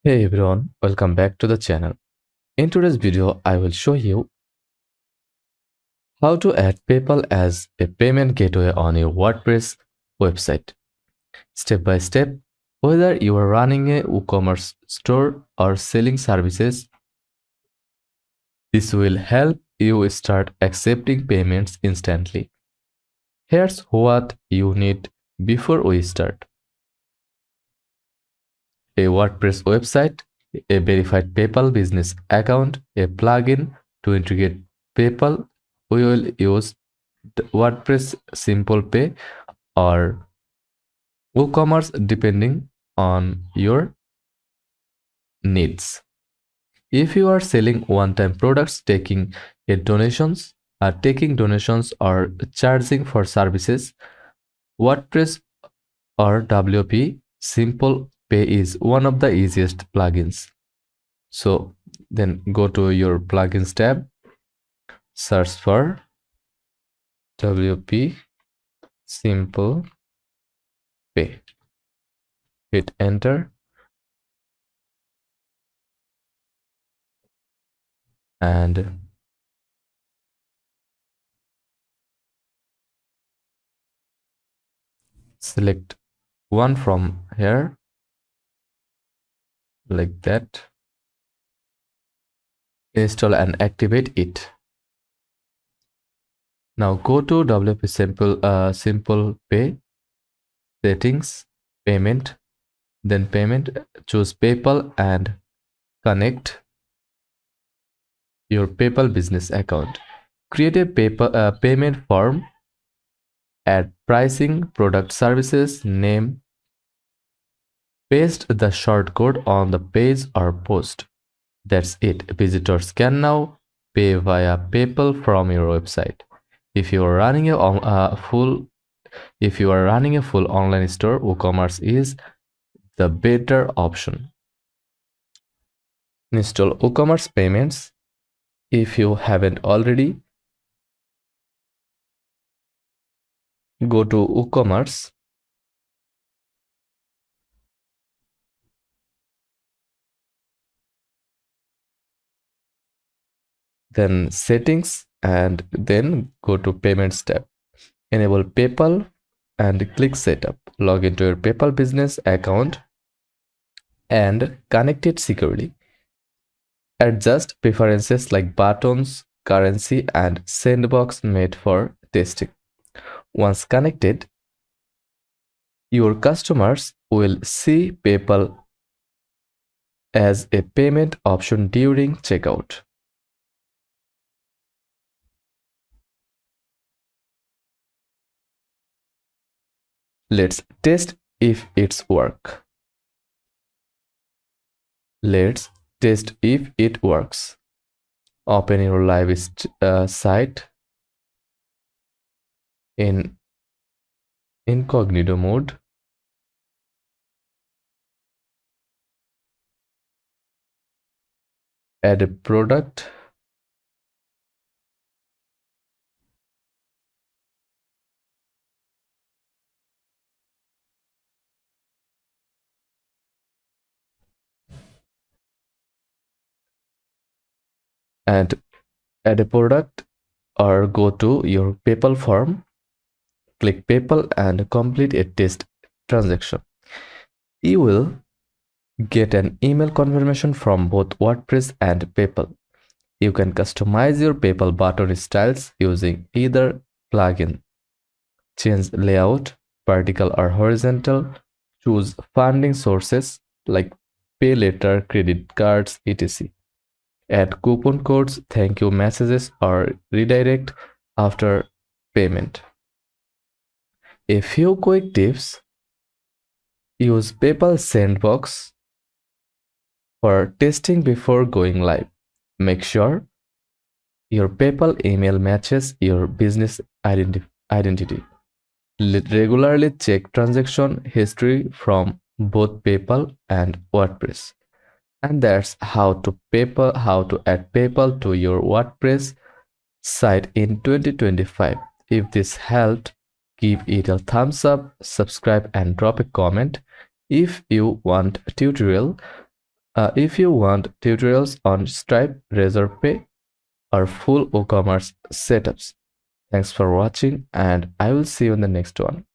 Hey everyone, welcome back to the channel. In today's video, I will show you how to add PayPal as a payment gateway on your WordPress website. Step by step, whether you are running a WooCommerce store or selling services, this will help you start accepting payments instantly. Here's what you need before we start. A WordPress website, a verified PayPal business account, a plugin to integrate PayPal. We will use the WordPress Simple Pay or WooCommerce depending on your needs. If you are selling one-time products, taking donations or charging for services, WordPress or WP Simple Pay is one of the easiest plugins. So then go to your plugins tab, search for WP Simple Pay, hit enter, and select one from here like that. Install and activate it. Now go to WP Simple Pay, settings, payment, then payment, choose PayPal and connect your PayPal business account. Create a payment form, add pricing, product, services, name, paste the shortcode on the page or post. That's it. Visitors can now pay via PayPal from your website. If you are running a full online store, WooCommerce is the better option. Install WooCommerce payments if you haven't already. Go to WooCommerce, then settings, and then go to payments tab. Enable PayPal and click setup. Log into your PayPal business account and connect it securely. Adjust preferences like buttons, currency, and sandbox made for testing. Once connected, your customers will see PayPal as a payment option during checkout. Let's test if it's work. Let's test if it works. Open your live site in incognito mode. Add a product. And add a product or go to your PayPal form. Click PayPal and complete a test transaction. You will get an email confirmation from both WordPress and PayPal. You can customize your PayPal button styles using either plugin. Change layout, vertical or horizontal. Choose funding sources like pay later, credit cards, etc. Add coupon codes, thank you messages, or redirect after payment. A few quick tips. Use PayPal Sandbox for testing before going live. Make sure your PayPal email matches your business identity. Regularly check transaction history from both PayPal and WordPress. And that's how to add PayPal to your WordPress site in 2025. If this helped, give it a thumbs up, subscribe, and drop a comment. If you want a tutorial, If you want tutorials on Stripe, Razorpay, or full WooCommerce setups, thanks for watching, and I will see you in the next one.